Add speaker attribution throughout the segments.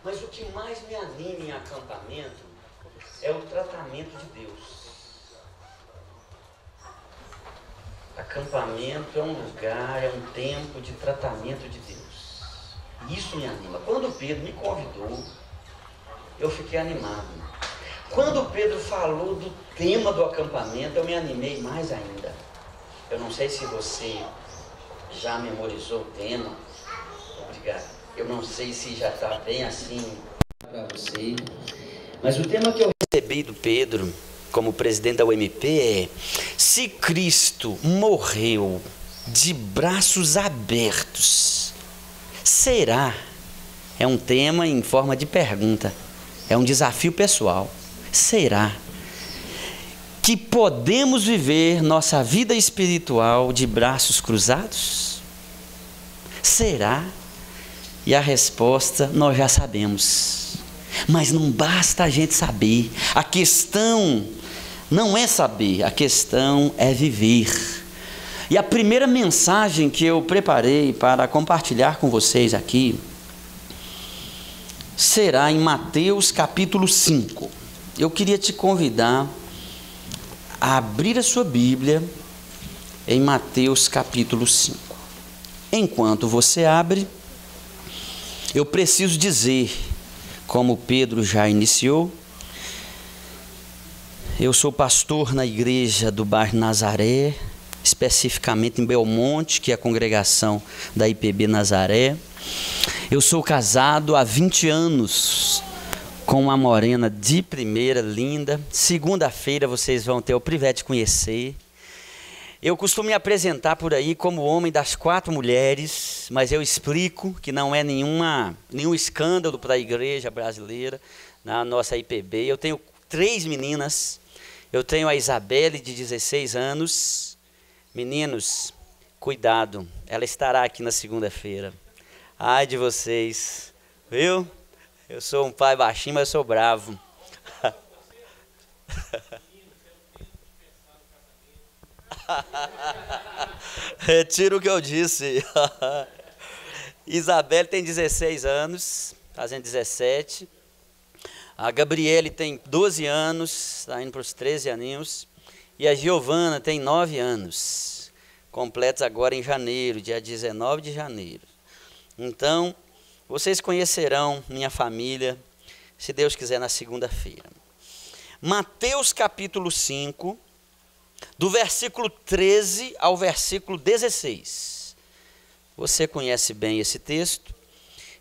Speaker 1: Mas o que mais me anima em acampamento é o tratamento de Deus. Acampamento é um lugar, é um tempo de tratamento de Deus. Isso me anima. Quando Pedro me convidou, eu fiquei animado. Quando Pedro falou do tema do acampamento, eu me animei mais ainda. Eu não sei se você já memorizou o tema. Obrigado. Eu não sei se já está bem assim para você. Mas o tema que eu recebi do Pedro, como presidente da UMP, é: se Cristo morreu de braços abertos, será? É um tema em forma de pergunta. É um desafio pessoal. Será que podemos viver nossa vida espiritual de braços cruzados? Será? E a resposta nós já sabemos. Mas não basta a gente saber. A questão não é saber, a questão é viver. E a primeira mensagem que eu preparei para compartilhar com vocês aqui será em Mateus capítulo 5. Eu queria te convidar a abrir a sua Bíblia em Mateus capítulo 5. Enquanto você abre, eu preciso dizer, como Pedro já iniciou, eu sou pastor na igreja do bairro Nazaré, especificamente em Belmonte, que é a congregação da IPB Nazaré. Eu sou casado há 20 anos com uma morena de primeira, linda. Segunda-feira vocês vão ter o privilégio de conhecer. Eu costumo me apresentar por aí como homem das 4 mulheres, mas eu explico que não é nenhum escândalo para a igreja brasileira, na nossa IPB. Eu tenho 3 meninas. Eu tenho a Isabelle, de 16 anos. Meninos, cuidado, ela estará aqui na segunda-feira. Ai de vocês, viu? Eu sou um pai baixinho, mas eu sou bravo. Retiro o que eu disse. Isabelle tem 16 anos, fazendo 17. A Gabriele tem 12 anos, está indo para os 13 aninhos. E a Giovana tem 9 anos, completos agora em janeiro, dia 19 de janeiro. Então, vocês conhecerão minha família, se Deus quiser, na segunda-feira. Mateus capítulo 5, do versículo 13 ao versículo 16. Você conhece bem esse texto.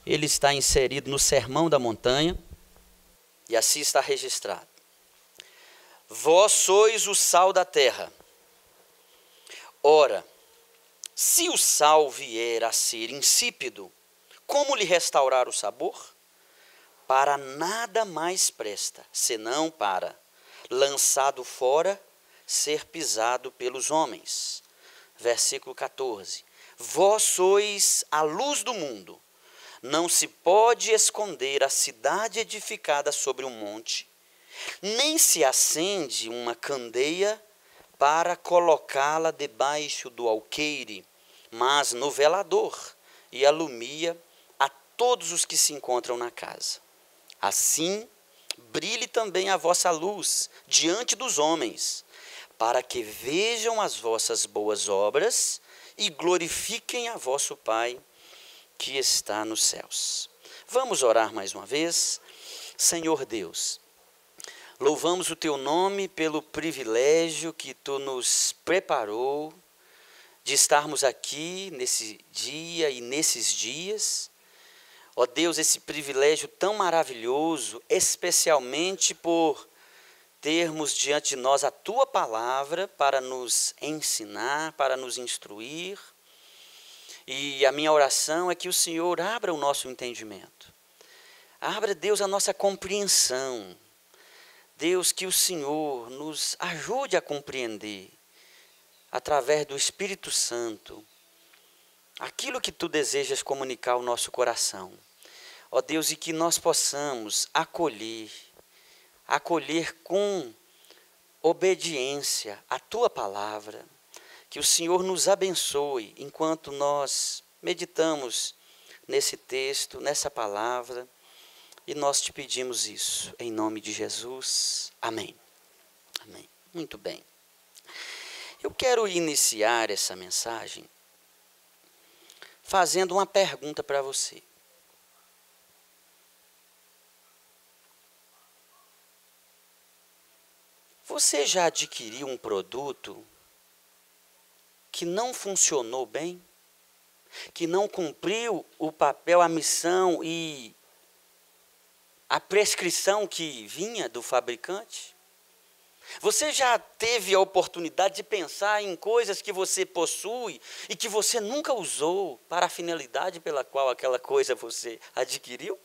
Speaker 1: Ele está inserido no Sermão da Montanha, e assim está registrado. Vós sois o sal da terra. Ora, se o sal vier a ser insípido, como lhe restaurar o sabor? Para nada mais presta, senão para, lançado fora, ser pisado pelos homens. Versículo 14. Vós sois a luz do mundo. Não se pode esconder a cidade edificada sobre um monte, nem se acende uma candeia para colocá-la debaixo do alqueire, mas no velador, e alumia a todos os que se encontram na casa. Assim, brilhe também a vossa luz diante dos homens, para que vejam as vossas boas obras e glorifiquem a vosso Pai que está nos céus. Vamos orar mais uma vez. Senhor Deus, louvamos o teu nome pelo privilégio que tu nos preparou de estarmos aqui nesse dia e nesses dias. Ó Deus, esse privilégio tão maravilhoso, especialmente por termos diante de nós a tua palavra para nos ensinar, para nos instruir. E a minha oração é que o Senhor abra o nosso entendimento. Abra, Deus, a nossa compreensão. Deus, que o Senhor nos ajude a compreender, através do Espírito Santo, aquilo que tu desejas comunicar ao nosso coração. Ó Deus, e que nós possamos acolher com obediência a tua palavra. Que o Senhor nos abençoe enquanto nós meditamos nesse texto, nessa palavra. E nós te pedimos isso, em nome de Jesus. Amém. Amém. Muito bem. Eu quero iniciar essa mensagem fazendo uma pergunta para você. Você já adquiriu um produto que não funcionou bem? Que não cumpriu o papel, a missão e a prescrição que vinha do fabricante? Você já teve a oportunidade de pensar em coisas que você possui e que você nunca usou para a finalidade pela qual aquela coisa você adquiriu?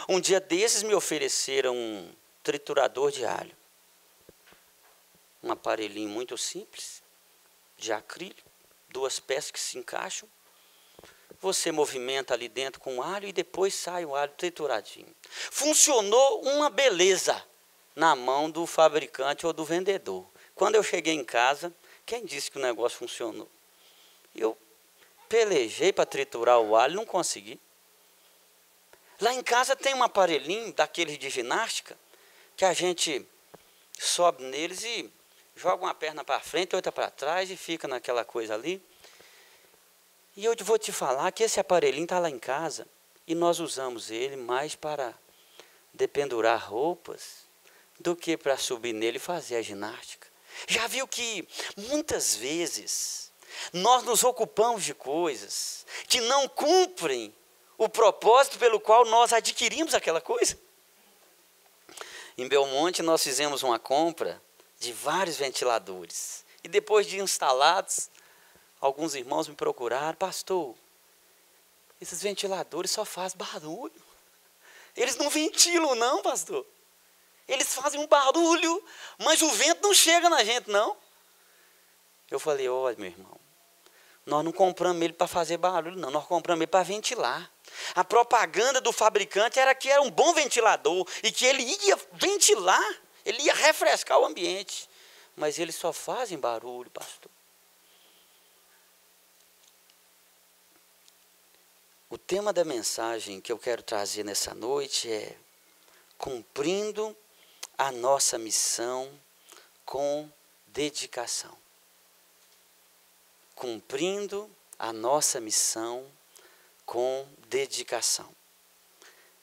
Speaker 1: Um dia desses me ofereceram um triturador de alho. Um aparelhinho muito simples, de acrílico, 2 peças que se encaixam. Você movimenta ali dentro com o alho e depois sai o alho trituradinho. Funcionou uma beleza na mão do fabricante ou do vendedor. Quando eu cheguei em casa, quem disse que o negócio funcionou? Eu pelejei para triturar o alho, não consegui. Lá em casa tem um aparelhinho daqueles de ginástica, que a gente sobe neles e joga uma perna para frente, outra para trás e fica naquela coisa ali. E eu vou te falar que esse aparelhinho está lá em casa e nós usamos ele mais para dependurar roupas do que para subir nele e fazer a ginástica. Já viu que muitas vezes nós nos ocupamos de coisas que não cumprem o propósito pelo qual nós adquirimos aquela coisa? Em Belmonte nós fizemos uma compra de vários ventiladores. E depois de instalados, alguns irmãos me procuraram: pastor, esses ventiladores só fazem barulho. Eles não ventilam não, pastor. Eles fazem um barulho, mas o vento não chega na gente não. Eu falei: olha, meu irmão, nós não compramos ele para fazer barulho não, nós compramos ele para ventilar. A propaganda do fabricante era que era um bom ventilador e que ele ia ventilar, ele ia refrescar o ambiente. Mas eles só fazem barulho, pastor. O tema da mensagem que eu quero trazer nessa noite é cumprindo a nossa missão com dedicação. Cumprindo a nossa missão com dedicação.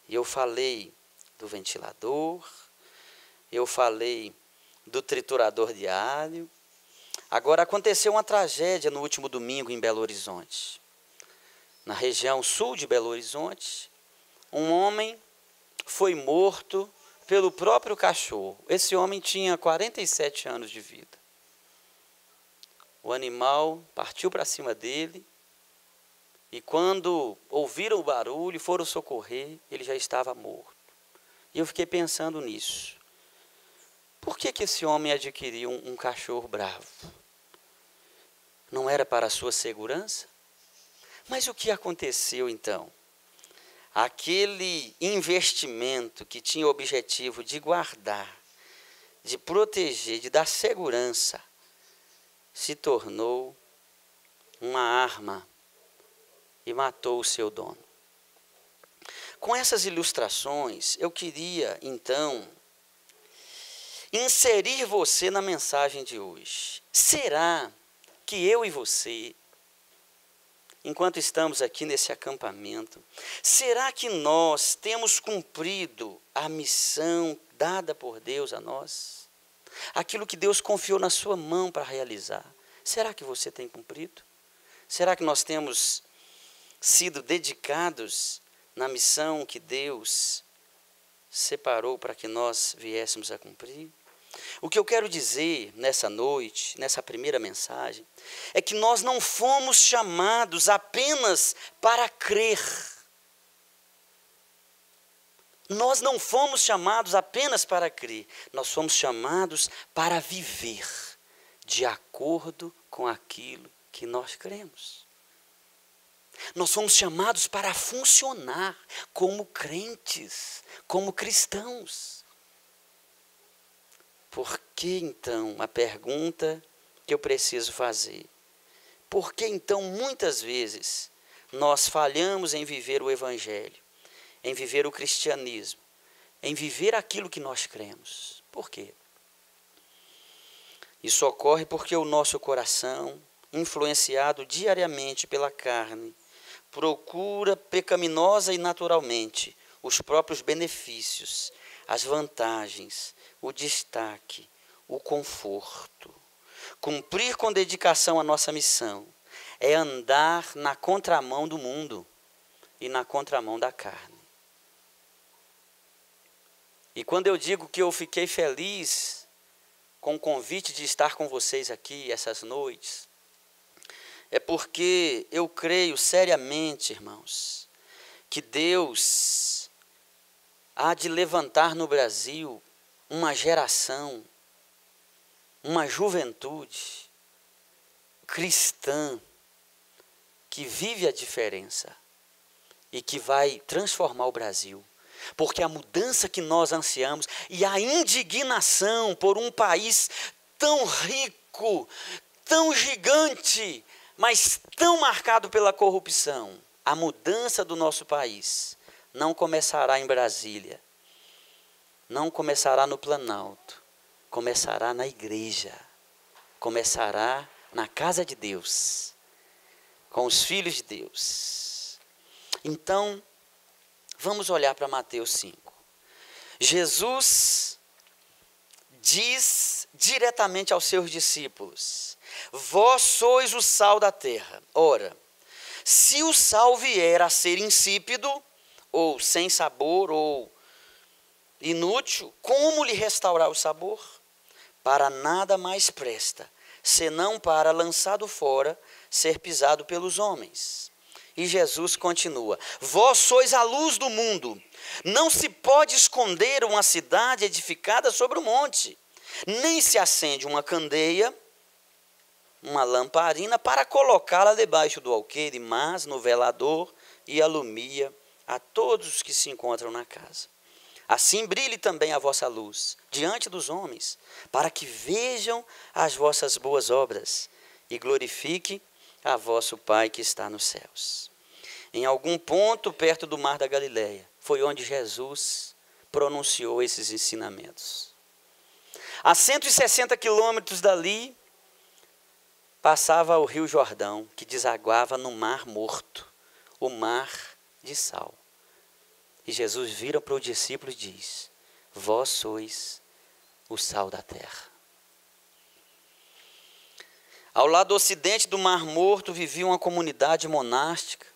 Speaker 1: E eu falei do ventilador, eu falei do triturador de alho. Agora, aconteceu uma tragédia no último domingo em Belo Horizonte. Na região sul de Belo Horizonte, um homem foi morto pelo próprio cachorro. Esse homem tinha 47 anos de vida. O animal partiu para cima dele e quando ouviram o barulho e foram socorrer, ele já estava morto. E eu fiquei pensando nisso. Por que esse homem adquiriu um cachorro bravo? Não era para a sua segurança? Mas o que aconteceu então? Aquele investimento que tinha o objetivo de guardar, de proteger, de dar segurança, se tornou uma arma e matou o seu dono. Com essas ilustrações, eu queria então inserir você na mensagem de hoje. Será que eu e você, enquanto estamos aqui nesse acampamento, será que nós temos cumprido a missão dada por Deus a nós? Aquilo que Deus confiou na sua mão para realizar, será que você tem cumprido? Será que nós temos sido dedicados na missão que Deus separou para que nós viéssemos a cumprir? O que eu quero dizer nessa noite, nessa primeira mensagem, é que nós não fomos chamados apenas para crer. Nós não fomos chamados apenas para crer. Nós fomos chamados para viver de acordo com aquilo que nós cremos. Nós fomos chamados para funcionar como crentes, como cristãos. Por que então, a pergunta que eu preciso fazer, por que então muitas vezes nós falhamos em viver o Evangelho? em viver o cristianismo, em viver aquilo que nós cremos. Por quê? Isso ocorre porque o nosso coração, influenciado diariamente pela carne, procura pecaminosa e naturalmente os próprios benefícios, as vantagens, o destaque, o conforto. Cumprir com dedicação a nossa missão é andar na contramão do mundo e na contramão da carne. E quando eu digo que eu fiquei feliz com o convite de estar com vocês aqui essas noites, é porque eu creio seriamente, irmãos, que Deus há de levantar no Brasil uma geração, uma juventude cristã que vive a diferença e que vai transformar o Brasil. Porque a mudança que nós ansiamos e a indignação por um país tão rico, tão gigante, mas tão marcado pela corrupção, a mudança do nosso país não começará em Brasília, não começará no Planalto, começará na igreja, começará na casa de Deus, com os filhos de Deus. Então, vamos olhar para Mateus 5. Jesus diz diretamente aos seus discípulos: vós sois o sal da terra. Ora, se o sal vier a ser insípido, ou sem sabor, ou inútil, como lhe restaurar o sabor? Para nada mais presta, senão para, lançado fora, ser pisado pelos homens. E Jesus continua: vós sois a luz do mundo. Não se pode esconder uma cidade edificada sobre o monte, nem se acende uma candeia, uma lamparina, para colocá-la debaixo do alqueire, mas no velador, e alumia a todos os que se encontram na casa. Assim brilhe também a vossa luz diante dos homens, para que vejam as vossas boas obras e glorifique a vosso Pai que está nos céus. Em algum ponto perto do mar da Galileia, foi onde Jesus pronunciou esses ensinamentos. A 160 quilômetros dali, passava o rio Jordão, que desaguava no Mar Morto, o mar de sal. E Jesus vira para os discípulos e diz: vós sois o sal da terra. Ao lado ocidente do Mar Morto vivia uma comunidade monástica,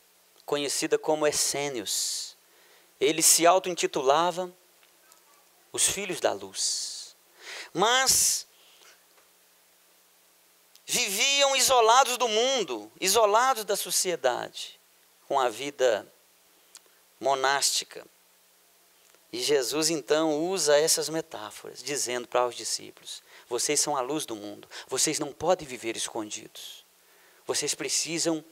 Speaker 1: conhecida como essênios. Eles se auto-intitulavam os filhos da luz. Mas viviam isolados do mundo, isolados da sociedade, com a vida monástica. E Jesus então usa essas metáforas, dizendo para os discípulos: vocês são a luz do mundo, vocês não podem viver escondidos, vocês precisam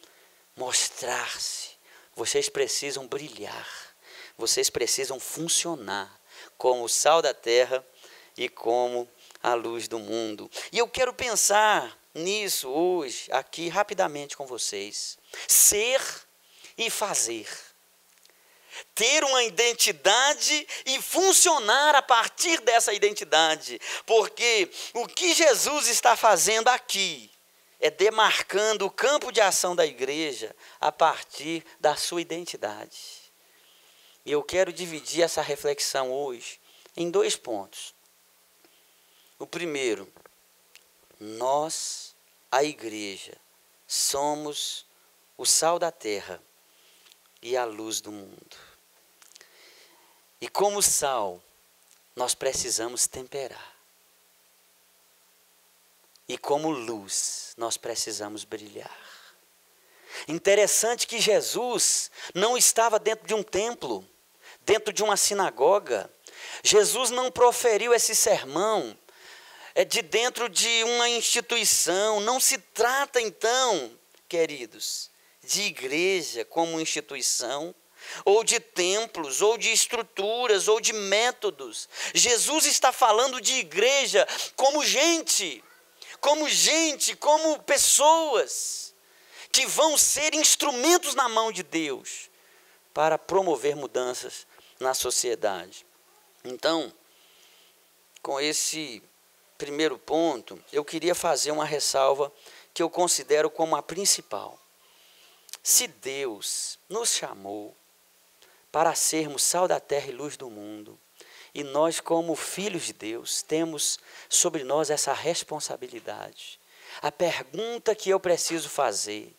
Speaker 1: mostrar-se, vocês precisam brilhar, vocês precisam funcionar como o sal da terra e como a luz do mundo. E eu quero pensar nisso hoje, aqui rapidamente com vocês. Ser e fazer. Ter uma identidade e funcionar a partir dessa identidade. Porque o que Jesus está fazendo aqui é demarcando o campo de ação da igreja a partir da sua identidade. E eu quero dividir essa reflexão hoje em 2 pontos. O primeiro, nós, a igreja, somos o sal da terra e a luz do mundo. E como sal, nós precisamos temperar. E como luz, nós precisamos brilhar. Interessante que Jesus não estava dentro de um templo, dentro de uma sinagoga. Jesus não proferiu esse sermão de dentro de uma instituição. Não se trata então, queridos, de igreja como instituição, ou de templos, ou de estruturas, ou de métodos. Jesus está falando de igreja como gente, como pessoas que vão ser instrumentos na mão de Deus para promover mudanças na sociedade. Então, com esse primeiro ponto, eu queria fazer uma ressalva que eu considero como a principal. Se Deus nos chamou para sermos sal da terra e luz do mundo, e nós, como filhos de Deus, temos sobre nós essa responsabilidade. A pergunta que eu preciso fazer,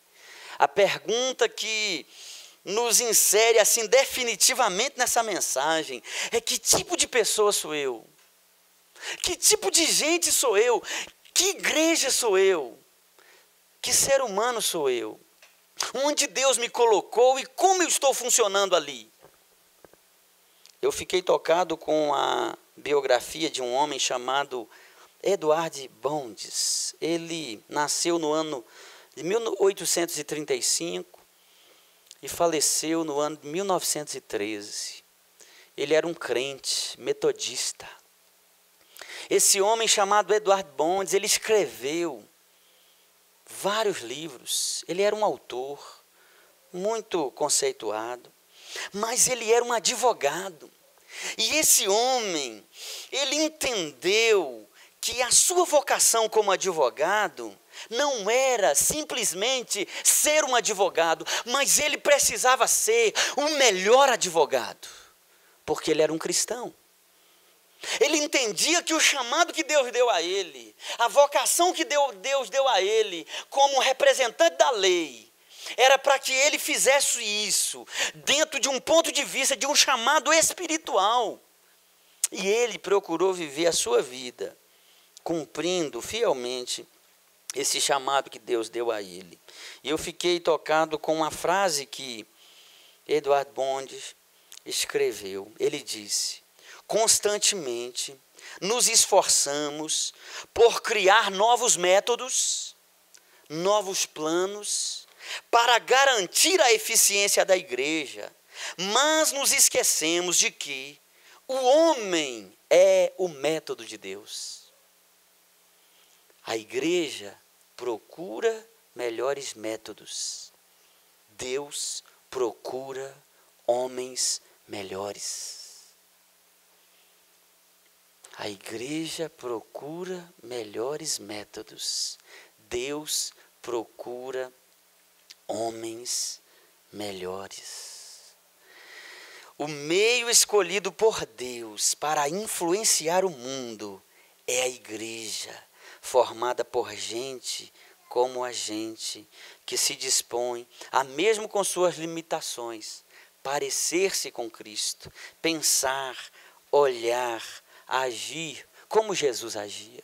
Speaker 1: a pergunta que nos insere assim definitivamente nessa mensagem, é: que tipo de pessoa sou eu? Que tipo de gente sou eu? Que igreja sou eu? Que ser humano sou eu? Onde Deus me colocou e como eu estou funcionando ali? Eu fiquei tocado com a biografia de um homem chamado Edward Bondes. Ele nasceu no ano de 1835 e faleceu no ano de 1913. Ele era um crente metodista. Esse homem chamado Edward Bondes, ele escreveu vários livros. Ele era um autor muito conceituado, mas ele era um advogado. E esse homem, ele entendeu que a sua vocação como advogado não era simplesmente ser um advogado, mas ele precisava ser o melhor advogado, porque ele era um cristão. Ele entendia que o chamado que Deus deu a ele, a vocação que Deus deu a ele como representante da lei, era para que ele fizesse isso dentro de um ponto de vista de um chamado espiritual. E ele procurou viver a sua vida cumprindo fielmente esse chamado que Deus deu a ele. E eu fiquei tocado com uma frase que Edward Bondes escreveu. Ele disse: constantemente nos esforçamos por criar novos métodos, novos planos, para garantir a eficiência da igreja, mas nos esquecemos de que o homem é o método de Deus. A igreja procura melhores métodos. Deus procura homens melhores. A igreja procura melhores métodos. Deus procura homens melhores. O meio escolhido por Deus para influenciar o mundo é a igreja, formada por gente como a gente, que se dispõe a, mesmo com suas limitações, parecer-se com Cristo, pensar, olhar, agir como Jesus agia.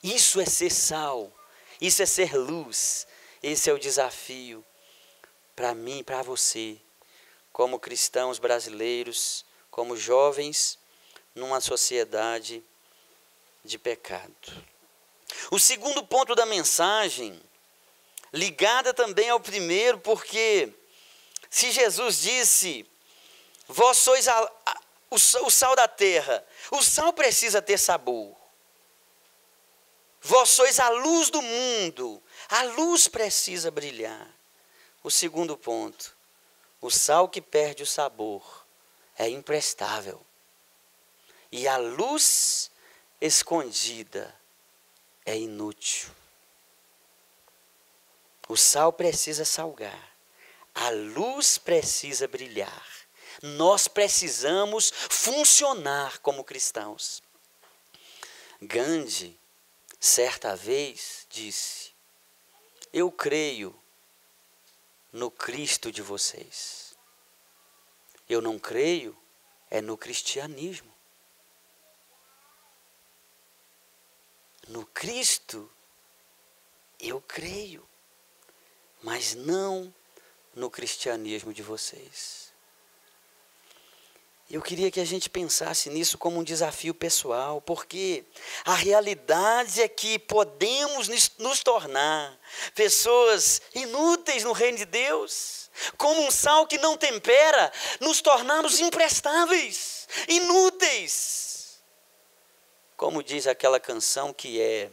Speaker 1: Isso é ser sal, isso é ser luz. Esse é o desafio para mim e para você, como cristãos brasileiros, como jovens numa sociedade de pecado. O segundo ponto da mensagem, ligada também ao primeiro, porque se Jesus disse: vós sois o sal da terra, o sal precisa ter sabor. Vós sois a luz do mundo, a luz precisa brilhar. O segundo ponto, o sal que perde o sabor é imprestável. E a luz escondida é inútil. O sal precisa salgar, a luz precisa brilhar. Nós precisamos funcionar como cristãos. Gandhi, certa vez, disse: eu creio no Cristo de vocês. Eu não creio no cristianismo. No Cristo eu creio, mas não no cristianismo de vocês. Eu queria que a gente pensasse nisso como um desafio pessoal, porque a realidade é que podemos nos tornar pessoas inúteis no reino de Deus, como um sal que não tempera, nos tornarmos imprestáveis, inúteis. Como diz aquela canção que é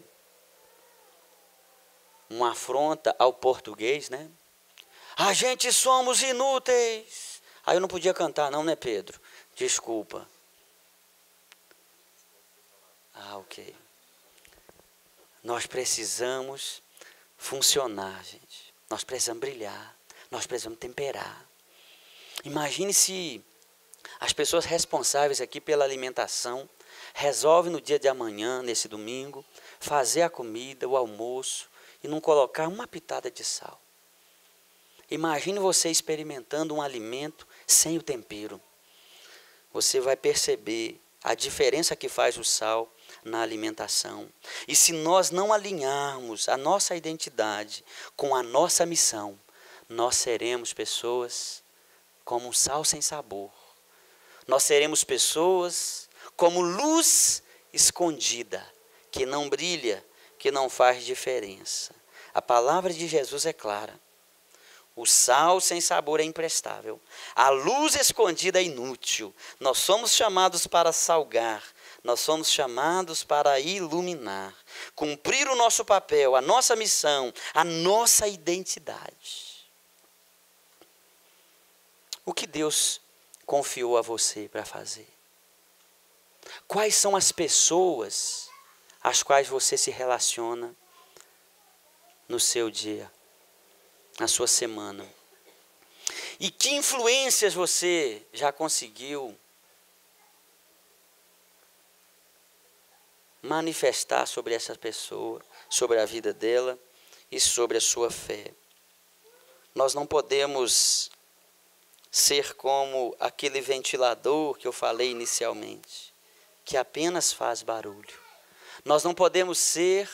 Speaker 1: uma afronta ao português, né? A gente somos inúteis. Aí eu não podia cantar não, né, Pedro? Desculpa. Ok. Nós precisamos funcionar, gente. Nós precisamos brilhar. Nós precisamos temperar. Imagine se as pessoas responsáveis aqui pela alimentação resolvem no dia de amanhã, nesse domingo, fazer a comida, o almoço e não colocar uma pitada de sal. Imagine você experimentando um alimento sem o tempero. Você vai perceber a diferença que faz o sal na alimentação. E se nós não alinharmos a nossa identidade com a nossa missão, nós seremos pessoas como um sal sem sabor. Nós seremos pessoas como luz escondida, que não brilha, que não faz diferença. A palavra de Jesus é clara. O sal sem sabor é imprestável. A luz escondida é inútil. Nós somos chamados para salgar. Nós somos chamados para iluminar. Cumprir o nosso papel, a nossa missão, a nossa identidade. O que Deus confiou a você para fazer? Quais são as pessoas às quais você se relaciona no seu dia, na sua semana? E que influências você já conseguiu manifestar sobre essa pessoa, sobre a vida dela e sobre a sua fé? Nós não podemos ser como aquele ventilador que eu falei inicialmente, que apenas faz barulho. Nós não podemos ser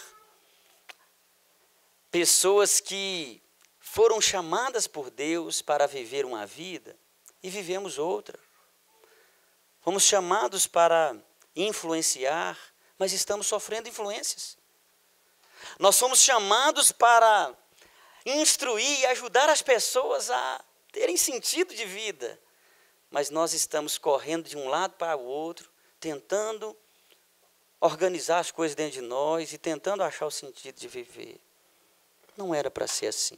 Speaker 1: pessoas que foram chamadas por Deus para viver uma vida e vivemos outra. Fomos chamados para influenciar, mas estamos sofrendo influências. Nós somos chamados para instruir e ajudar as pessoas a terem sentido de vida, mas nós estamos correndo de um lado para o outro, tentando organizar as coisas dentro de nós e tentando achar o sentido de viver. Não era para ser assim.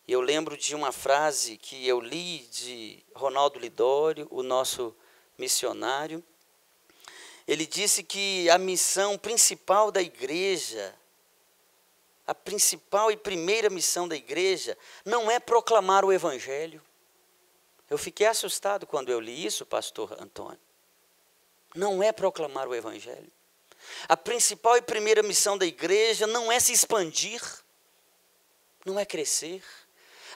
Speaker 1: Eu lembro de uma frase que eu li de Ronaldo Lidório, o nosso missionário. Ele disse que a missão principal da igreja, a principal e primeira missão da igreja, não é proclamar o evangelho. Eu fiquei assustado quando eu li isso, pastor Antônio. Não é proclamar o evangelho. A principal e primeira missão da igreja não é se expandir, não é crescer.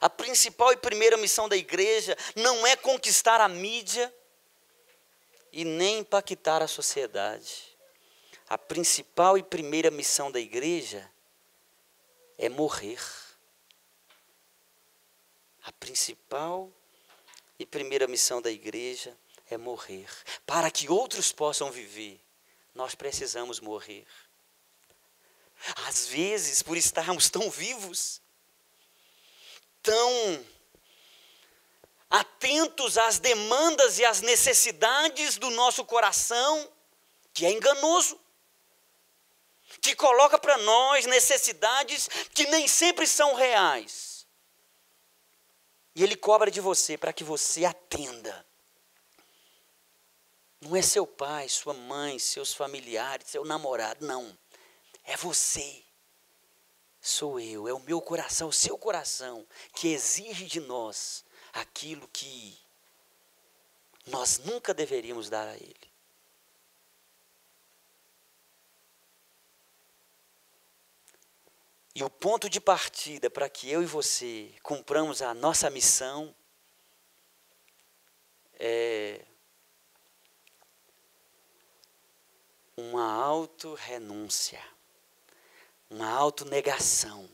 Speaker 1: A principal e primeira missão da igreja não é conquistar a mídia e nem impactar a sociedade. A principal e primeira missão da igreja é morrer. A principal e primeira missão da igreja é morrer. Para que outros possam viver, nós precisamos morrer. Às vezes, por estarmos tão vivos, tão atentos às demandas e às necessidades do nosso coração, que é enganoso, que coloca para nós necessidades que nem sempre são reais. E ele cobra de você para que você atenda. Não é seu pai, sua mãe, seus familiares, seu namorado, não. É você. Sou eu, é o meu coração, o seu coração, que exige de nós aquilo que nós nunca deveríamos dar a ele. E o ponto de partida para que eu e você cumpramos a nossa missão é uma autorrenúncia, uma autonegação,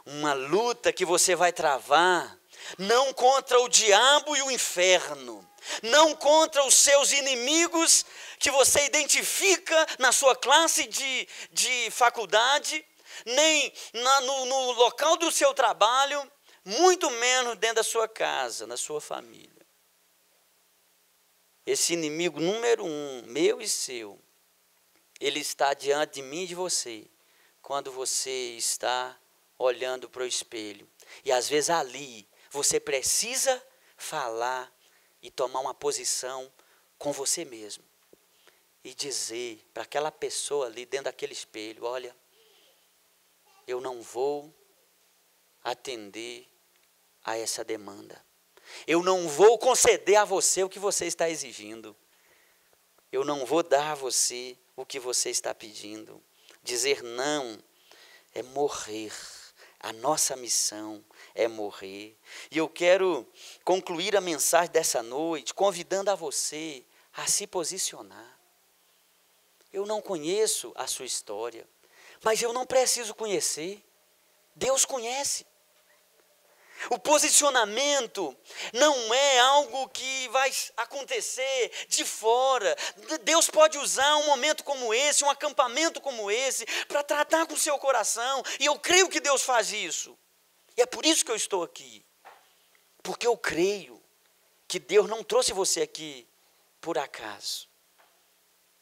Speaker 1: uma luta que você vai travar, não contra o diabo e o inferno, não contra os seus inimigos que você identifica na sua classe de faculdade, nem no local do seu trabalho, muito menos dentro da sua casa, na sua família. Esse inimigo número 1, meu e seu, ele está diante de mim e de você, quando você está olhando para o espelho. E às vezes ali você precisa falar e tomar uma posição com você mesmo. E dizer para aquela pessoa ali dentro daquele espelho, olha, eu não vou atender a essa demanda. Eu não vou conceder a você o que você está exigindo. Eu não vou dar a você o que você está pedindo. Dizer não é morrer. A nossa missão é morrer. E eu quero concluir a mensagem dessa noite convidando a você a se posicionar. Eu não conheço a sua história, mas eu não preciso conhecer. Deus conhece. O posicionamento não é algo que vai acontecer de fora. Deus pode usar um momento como esse, um acampamento como esse, para tratar com o seu coração. E eu creio que Deus faz isso. E é por isso que eu estou aqui. Porque eu creio que Deus não trouxe você aqui por acaso.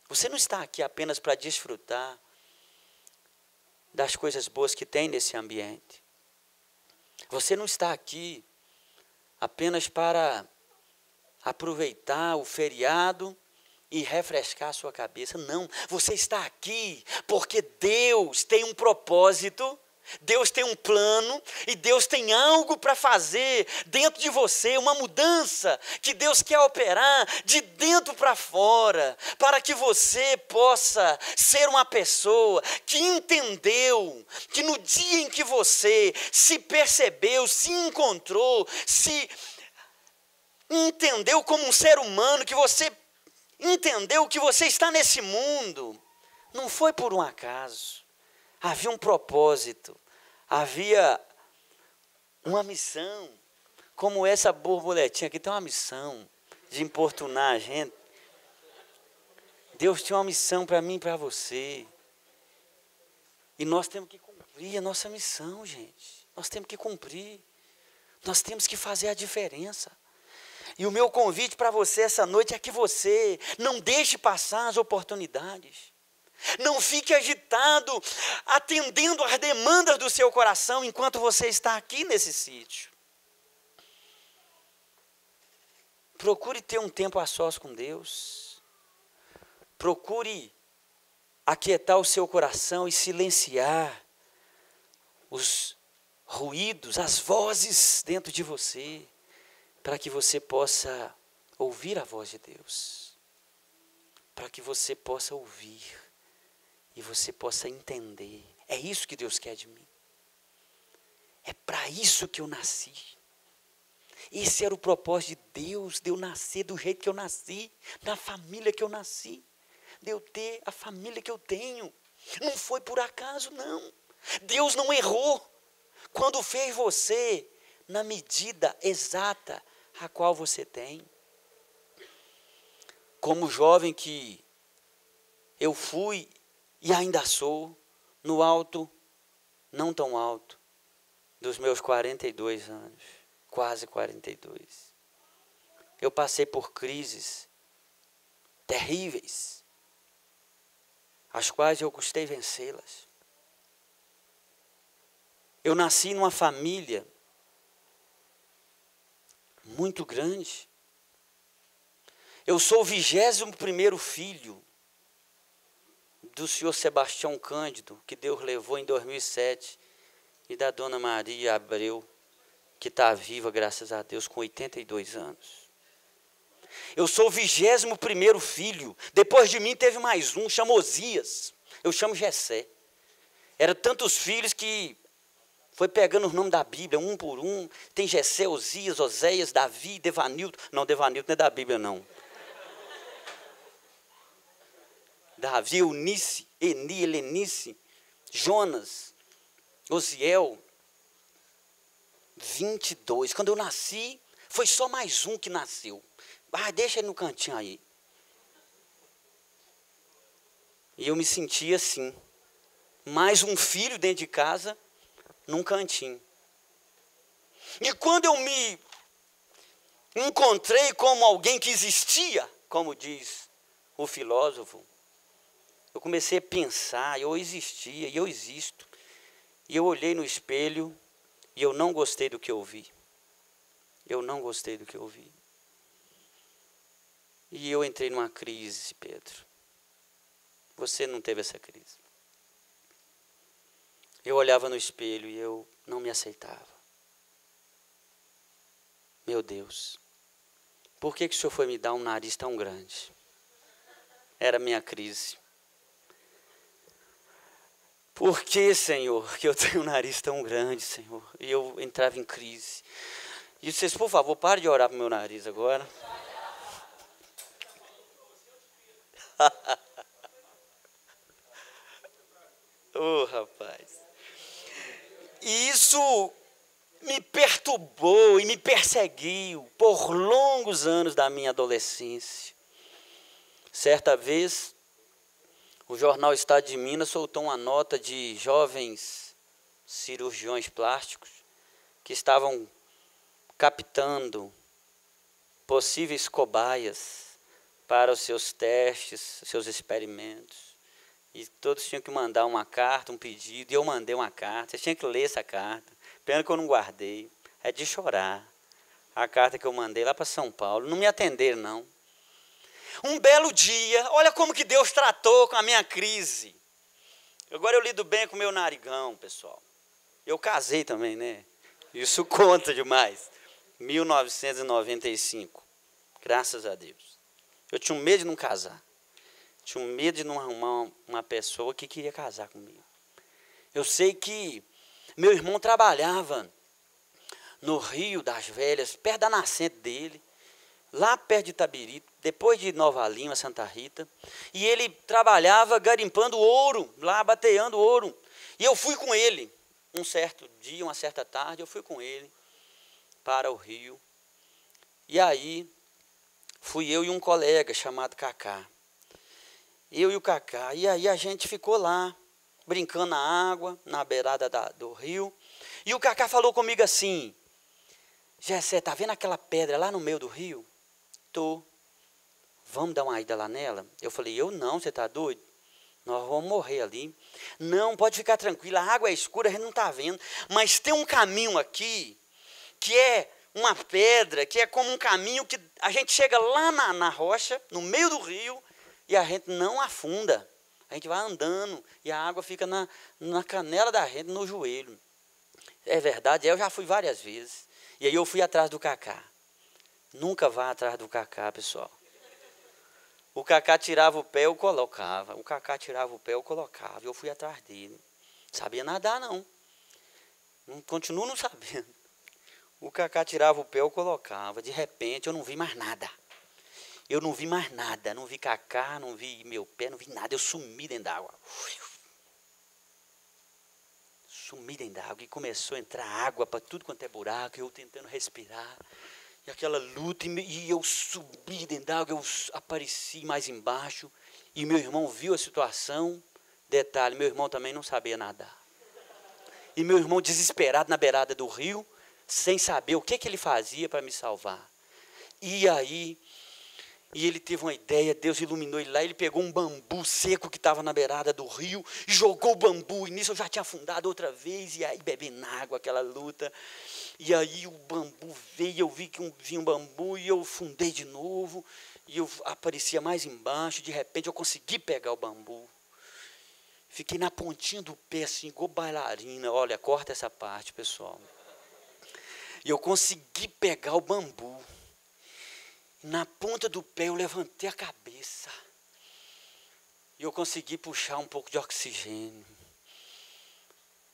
Speaker 1: Você não está aqui apenas para desfrutar das coisas boas que tem nesse ambiente. Você não está aqui apenas para aproveitar o feriado e refrescar a sua cabeça. Não, você está aqui porque Deus tem um propósito, Deus tem um plano e Deus tem algo para fazer dentro de você, uma mudança que Deus quer operar de dentro para fora, para que você possa ser uma pessoa que entendeu que no dia em que você se percebeu, se encontrou, se entendeu como um ser humano, que você entendeu que você está nesse mundo, não foi por um acaso. Havia um propósito, havia uma missão, como essa borboletinha aqui tem uma missão de importunar a gente. Deus tinha uma missão para mim e para você. E nós temos que cumprir a nossa missão, gente. Nós temos que cumprir. Nós temos que fazer a diferença. E o meu convite para você essa noite é que você não deixe passar as oportunidades. Não fique agitado, atendendo às demandas do seu coração enquanto você está aqui nesse sítio. Procure ter um tempo a sós com Deus. Procure aquietar o seu coração e silenciar os ruídos, as vozes dentro de você, para que você possa ouvir a voz de Deus. Para que você possa ouvir. E você possa entender. É isso que Deus quer de mim. É para isso que eu nasci. Esse era o propósito de Deus, de eu nascer do jeito que eu nasci, na família que eu nasci, de eu ter a família que eu tenho. Não foi por acaso, não. Deus não errou quando fez você na medida exata a qual você tem. Como jovem que eu fui e ainda sou, no alto, não tão alto, dos meus 42 anos, quase 42. Eu passei por crises terríveis, as quais eu custei vencê-las. Eu nasci numa família muito grande. Eu sou o 21º filho do senhor Sebastião Cândido, que Deus levou em 2007, e da dona Maria Abreu, que está viva, graças a Deus, com 82 anos. Eu sou o 21º filho. Depois de mim teve mais um, chamou Osias. Eu chamo Jessé. Eram tantos filhos que foi pegando os nomes da Bíblia, um por um. Tem Jessé, Osias, Oséias, Davi, Devanilton. Não, Devanilton não é da Bíblia, não. Davi, Eunice, Eni, Helenice, Jonas, Osiel, 22. Quando eu nasci, foi só mais um que nasceu. Deixa ele no cantinho aí. E eu me sentia assim. Mais um filho dentro de casa, num cantinho. E quando eu me encontrei como alguém que existia, como diz o filósofo, eu comecei a pensar, eu existia e eu existo. E eu olhei no espelho e eu não gostei do que eu vi. Eu não gostei do que eu vi. E eu entrei numa crise, Pedro. Você não teve essa crise. Eu olhava no espelho e eu não me aceitava. Meu Deus, por que o Senhor foi me dar um nariz tão grande? Era a minha crise. Por que, Senhor, que eu tenho um nariz tão grande, Senhor? E eu entrava em crise. E vocês, por favor, parem de orar para o meu nariz agora. Oh, rapaz. E isso me perturbou e me perseguiu por longos anos da minha adolescência. Certa vez, o jornal Estado de Minas soltou uma nota de jovens cirurgiões plásticos que estavam captando possíveis cobaias para os seus testes, seus experimentos. E todos tinham que mandar uma carta, um pedido, e eu mandei uma carta. Vocês tinham que ler essa carta. Pena que eu não guardei. É de chorar. A carta que eu mandei lá para São Paulo. Não me atenderam, não. Um belo dia, olha como que Deus tratou com a minha crise. Agora eu lido bem com o meu narigão, pessoal. Eu casei também, né? Isso conta demais. 1995. Graças a Deus. Eu tinha um medo de não casar. Tinha um medo de não arrumar uma pessoa que queria casar comigo. Eu sei que meu irmão trabalhava no Rio das Velhas, perto da nascente dele, lá perto de Itabirito, depois de Nova Lima, Santa Rita. E ele trabalhava garimpando ouro, lá bateando ouro. E eu fui com ele, um certo dia, uma certa tarde, eu fui com ele para o Rio. E aí, fui eu e um colega chamado Cacá. Eu e o Cacá. E aí a gente ficou lá, brincando na água, na beirada do rio. E o Cacá falou comigo assim: Gessé, tá vendo aquela pedra lá no meio do rio? Tô. Vamos dar uma ida lá nela? Eu falei: eu não, você tá doido? Nós vamos morrer ali. Não, pode ficar tranquilo, a água é escura, a gente não está vendo. Mas tem um caminho aqui, que é uma pedra, que é como um caminho que a gente chega lá na rocha, no meio do rio, e a gente não afunda. A gente vai andando e a água fica na canela da gente, no joelho. É verdade, eu já fui várias vezes. E aí eu fui atrás do Cacá. Nunca vá atrás do Cacá, pessoal. O Cacá tirava o pé, eu colocava. O Cacá tirava o pé, eu colocava. E eu fui atrás dele. Sabia nadar, não. Continuo não sabendo. O Cacá tirava o pé, eu colocava. De repente, eu não vi mais nada. Eu não vi mais nada. Não vi Cacá, não vi meu pé, não vi nada. Eu sumi dentro d'água. Sumi dentro d'água. E começou a entrar água para tudo quanto é buraco. Eu tentando respirar. E aquela luta. E eu subi dentro d'água. Eu apareci mais embaixo. E meu irmão viu a situação. Detalhe, meu irmão também não sabia nadar. E meu irmão desesperado na beirada do rio, sem saber o que ele fazia para me salvar. E aí, ele teve uma ideia, Deus iluminou ele lá, ele pegou um bambu seco que estava na beirada do rio, jogou o bambu, e nisso eu já tinha afundado outra vez, e aí bebendo água, aquela luta. E aí o bambu veio, eu vi que vinha um bambu, e eu afundei de novo, e eu aparecia mais embaixo, de repente eu consegui pegar o bambu. Fiquei na pontinha do pé, assim, igual bailarina. Olha, corta essa parte, pessoal. E eu consegui pegar o bambu. Na ponta do pé eu levantei a cabeça. E eu consegui puxar um pouco de oxigênio.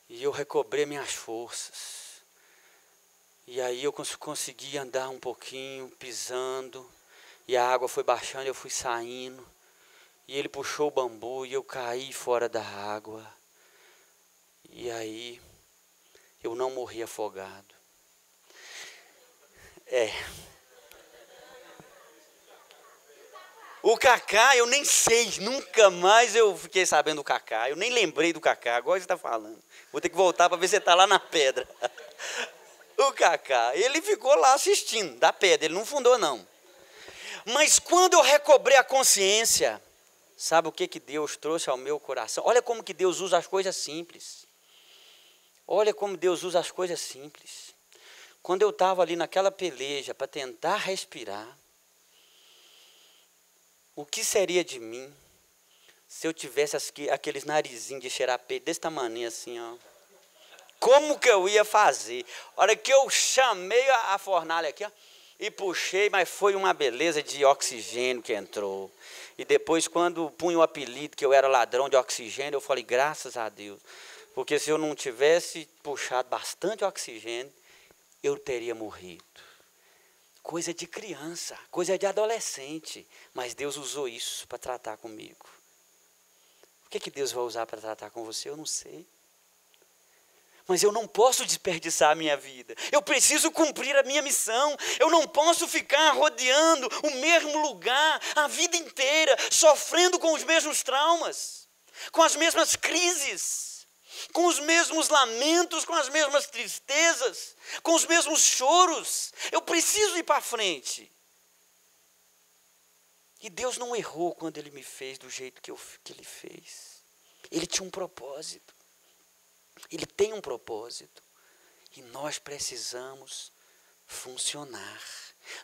Speaker 1: E eu recobrei minhas forças. E aí eu consegui andar um pouquinho, pisando. E a água foi baixando, eu fui saindo. E ele puxou o bambu e eu caí fora da água. E aí eu não morri afogado. O Cacá, eu nem sei, nunca mais eu fiquei sabendo do Cacá. Eu nem lembrei do Cacá, agora você está falando. Vou ter que voltar para ver se ele está lá na pedra. O Cacá, ele ficou lá assistindo da pedra, ele não fundou não. Mas quando eu recobrei a consciência, sabe o que Deus trouxe ao meu coração? Olha como que Deus usa as coisas simples. Olha como Deus usa as coisas simples. Quando eu estava ali naquela peleja para tentar respirar, o que seria de mim se eu tivesse aqueles narizinhos de cheirar peito desse tamanho assim, ó? Como que eu ia fazer? A hora que eu chamei a fornalha aqui, ó, e puxei, mas foi uma beleza de oxigênio que entrou. E depois, quando punha o apelido que eu era ladrão de oxigênio, eu falei, graças a Deus. Porque se eu não tivesse puxado bastante oxigênio, eu teria morrido. Coisa de criança, coisa de adolescente. Mas Deus usou isso para tratar comigo. O que Deus vai usar para tratar com você? Eu não sei. Mas eu não posso desperdiçar a minha vida. Eu preciso cumprir a minha missão. Eu não posso ficar rodeando o mesmo lugar a vida inteira, sofrendo com os mesmos traumas, com as mesmas crises, com os mesmos lamentos, com as mesmas tristezas, com os mesmos choros. Eu preciso ir para frente. E Deus não errou quando Ele me fez do jeito que Ele fez. Ele tinha um propósito. Ele tem um propósito. E nós precisamos funcionar.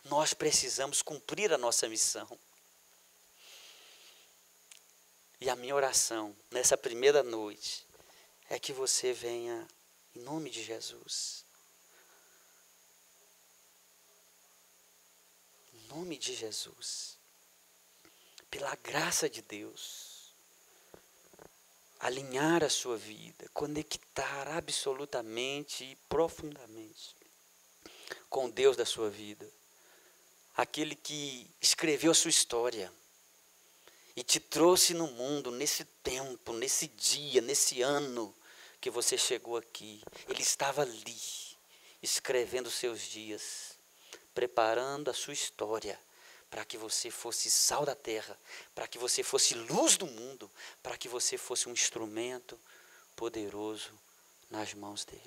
Speaker 1: Nós precisamos cumprir a nossa missão. E a minha oração nessa primeira noite é que você venha em nome de Jesus. Em nome de Jesus. Pela graça de Deus. Alinhar a sua vida, conectar absolutamente e profundamente com Deus da sua vida. Aquele que escreveu a sua história e te trouxe no mundo, nesse tempo, nesse dia, nesse ano que você chegou aqui. Ele estava ali, escrevendo os seus dias, preparando a sua história, para que você fosse sal da terra, para que você fosse luz do mundo, para que você fosse um instrumento poderoso nas mãos dele.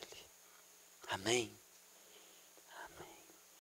Speaker 1: Amém?